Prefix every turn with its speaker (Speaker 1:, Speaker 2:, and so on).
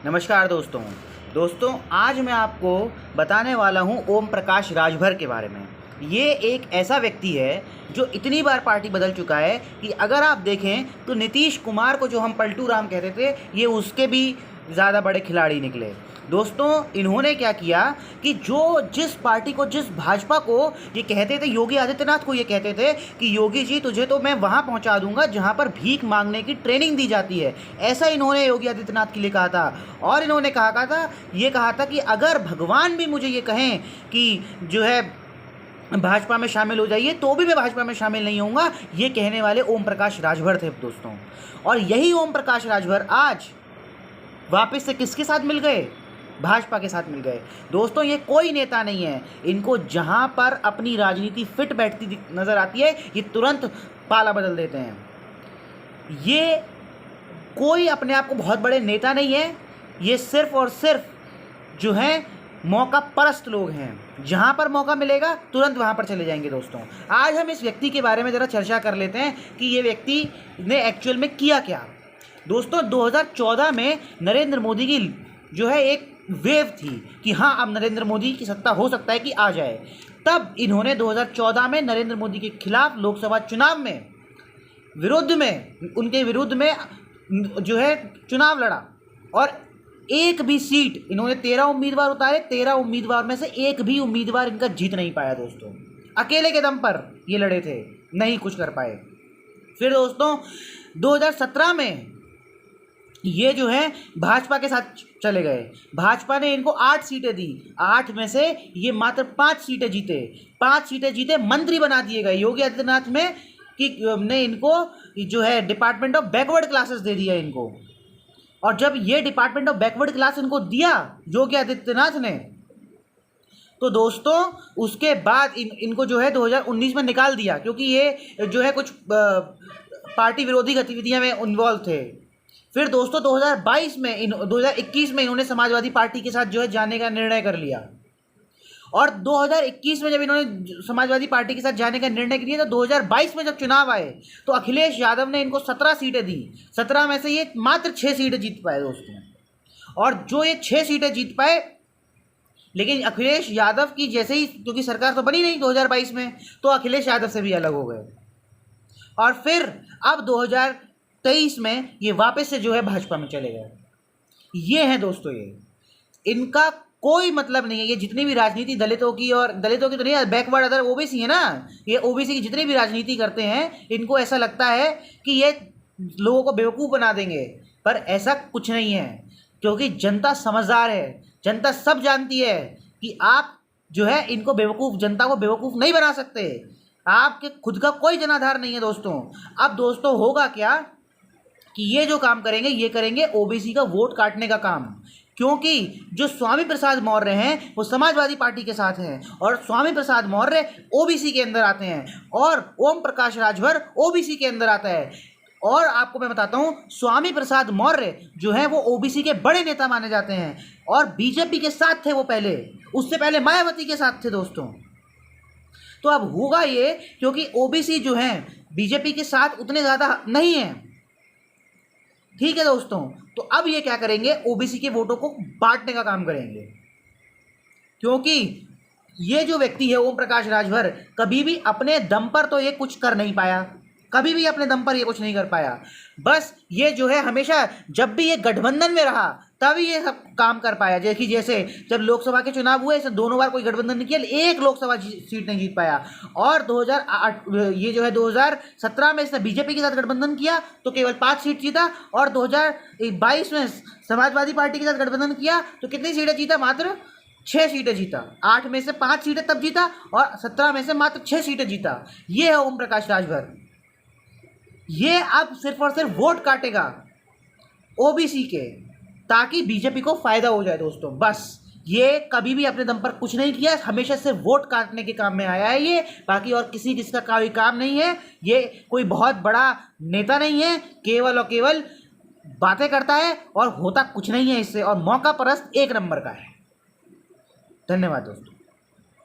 Speaker 1: नमस्कार दोस्तों आज मैं आपको बताने वाला हूं ओम प्रकाश राजभर के बारे में। ये एक ऐसा व्यक्ति है जो इतनी बार पार्टी बदल चुका है कि अगर आप देखें तो नीतीश कुमार को जो हम पलटू राम कहते थे, ये उसके भी ज़्यादा बड़े खिलाड़ी निकले। दोस्तों, इन्होंने क्या किया कि जिस पार्टी को, जिस भाजपा को ये कहते थे, योगी आदित्यनाथ को ये कहते थे कि योगी जी तुझे तो मैं वहाँ पहुँचा दूंगा जहाँ पर भीख मांगने की ट्रेनिंग दी जाती है, ऐसा इन्होंने योगी आदित्यनाथ के लिए कहा था। और इन्होंने कहा था कि अगर भगवान भी मुझे ये कहें कि जो है भाजपा में शामिल हो जाइए, तो भी मैं भाजपा में शामिल नहीं होऊंगा। ये कहने वाले ओम प्रकाश राजभर थे दोस्तों। और यही ओम प्रकाश राजभर आज वापस से किसके साथ मिल गए? भाजपा के साथ मिल गए। दोस्तों, ये कोई नेता नहीं है, इनको जहां पर अपनी राजनीति फिट बैठती नजर आती है, ये तुरंत पाला बदल देते हैं। ये कोई अपने आप को बहुत बड़े नेता नहीं है, ये सिर्फ और सिर्फ जो है मौका परस्त लोग हैं। जहां पर मौका मिलेगा तुरंत वहां पर चले जाएंगे। दोस्तों, आज हम इस व्यक्ति के बारे में ज़रा चर्चा कर लेते हैं कि ये व्यक्ति ने एक्चुअल में किया क्या। दोस्तों, 2014 में नरेंद्र मोदी की जो है एक वेव थी कि हाँ, अब नरेंद्र मोदी की सत्ता हो सकता है कि आ जाए। तब इन्होंने 2014 में नरेंद्र मोदी के खिलाफ लोकसभा चुनाव में उनके विरुद्ध में जो है चुनाव लड़ा और एक भी सीट इन्होंने 13 उम्मीदवार उतारे, 13 उम्मीदवार में से एक भी उम्मीदवार इनका जीत नहीं पाया। दोस्तों, अकेले के दम पर ये लड़े थे, नहीं कुछ कर पाए। फिर दोस्तों 2017 में ये जो है भाजपा के साथ चले गए। भाजपा ने इनको 8 सीटें दी, 8 में से ये मात्र 5 सीटें जीते, मंत्री बना दिए गए। योगी आदित्यनाथ ने इनको जो है डिपार्टमेंट ऑफ बैकवर्ड क्लासेस दे दिया इनको। और जब ये डिपार्टमेंट ऑफ बैकवर्ड क्लास इनको दिया योगी आदित्यनाथ ने, तो दोस्तों उसके बाद इनको जो है 2019 में निकाल दिया, क्योंकि ये जो है कुछ पार्टी विरोधी गतिविधियां में इन्वॉल्व थे। फिर दोस्तों 2021 में इन्होंने समाजवादी पार्टी के साथ जो है जाने का निर्णय कर लिया। और 2021 में जब इन्होंने समाजवादी पार्टी के साथ जाने का निर्णय किया, तो 2022 में जब चुनाव आए तो अखिलेश यादव ने इनको 17 सीटें दी। 17 में से ये मात्र 6 सीटें जीत पाए दोस्तों। और जो ये 6 सीटें जीत पाए, लेकिन अखिलेश यादव की जैसे ही, क्योंकि सरकार तो बनी नहीं 2022 में, तो अखिलेश यादव से भी अलग हो गए। और फिर अब 2023 में ये वापस से जो है भाजपा में चले गए। ये हैं दोस्तों, ये इनका कोई मतलब नहीं है। ये जितनी भी राजनीति दलितों की तो नहीं, बैकवर्ड अदर ओबीसी है ना, ये ओबीसी की जितनी भी राजनीति करते हैं, इनको ऐसा लगता है कि ये लोगों को बेवकूफ़ बना देंगे, पर ऐसा कुछ नहीं है। क्योंकि जनता समझदार है, जनता सब जानती है कि आप जो है जनता को बेवकूफ़ नहीं बना सकते। आपके खुद का कोई जनाधार नहीं है दोस्तों। अब दोस्तों होगा क्या कि ये जो काम करेंगे, ये करेंगे ओबीसी का वोट काटने का काम। क्योंकि जो स्वामी प्रसाद मौर्य हैं वो समाजवादी पार्टी के साथ हैं, और स्वामी प्रसाद मौर्य ओबीसी के अंदर आते हैं, और ओम प्रकाश राजभर ओबीसी के अंदर आता है। और आपको मैं बताता हूं, स्वामी प्रसाद मौर्य जो है वो ओबीसी के बड़े नेता माने जाते हैं, और बीजेपी के साथ थे वो पहले, उससे पहले मायावती के साथ थे दोस्तों। तो अब होगा ये, क्योंकि ओबीसी जो हैं बीजेपी के साथ उतने ज़्यादा नहीं हैं, ठीक है दोस्तों। तो अब ये क्या करेंगे, ओबीसी के वोटों को बांटने का काम करेंगे। क्योंकि ये जो व्यक्ति है ओम प्रकाश राजभर, कभी भी अपने दम पर तो ये कुछ कर नहीं पाया, कभी भी अपने दम पर ये कुछ नहीं कर पाया। बस ये जो है हमेशा जब भी ये गठबंधन में रहा तभी ये सब काम कर पाया। जैसे जब लोकसभा के चुनाव हुए, इसे दोनों बार कोई गठबंधन नहीं किया, एक लोकसभा सीट नहीं जीत पाया। और 2017 में इसने बीजेपी के साथ गठबंधन किया तो केवल 5 सीट जीता, और 2022 में समाजवादी पार्टी के साथ गठबंधन किया तो कितनी सीटें जीता? मात्र 6 सीटें जीता। 8 में से 5 सीटें तब जीता, और 17 में से मात्र 6 सीटें जीता। ये है ओम प्रकाश राजभर। ये अब सिर्फ और सिर्फ वोट काटेगा ओबीसी के, ताकि बीजेपी को फायदा हो जाए दोस्तों। बस ये कभी भी अपने दम पर कुछ नहीं किया, हमेशा से वोट काटने के काम में आया है ये, बाकी और किसका कोई काम नहीं है। ये कोई बहुत बड़ा नेता नहीं है, केवल और केवल बातें करता है और होता कुछ नहीं है इससे, और मौका परस्त एक नंबर का है। धन्यवाद दोस्तों।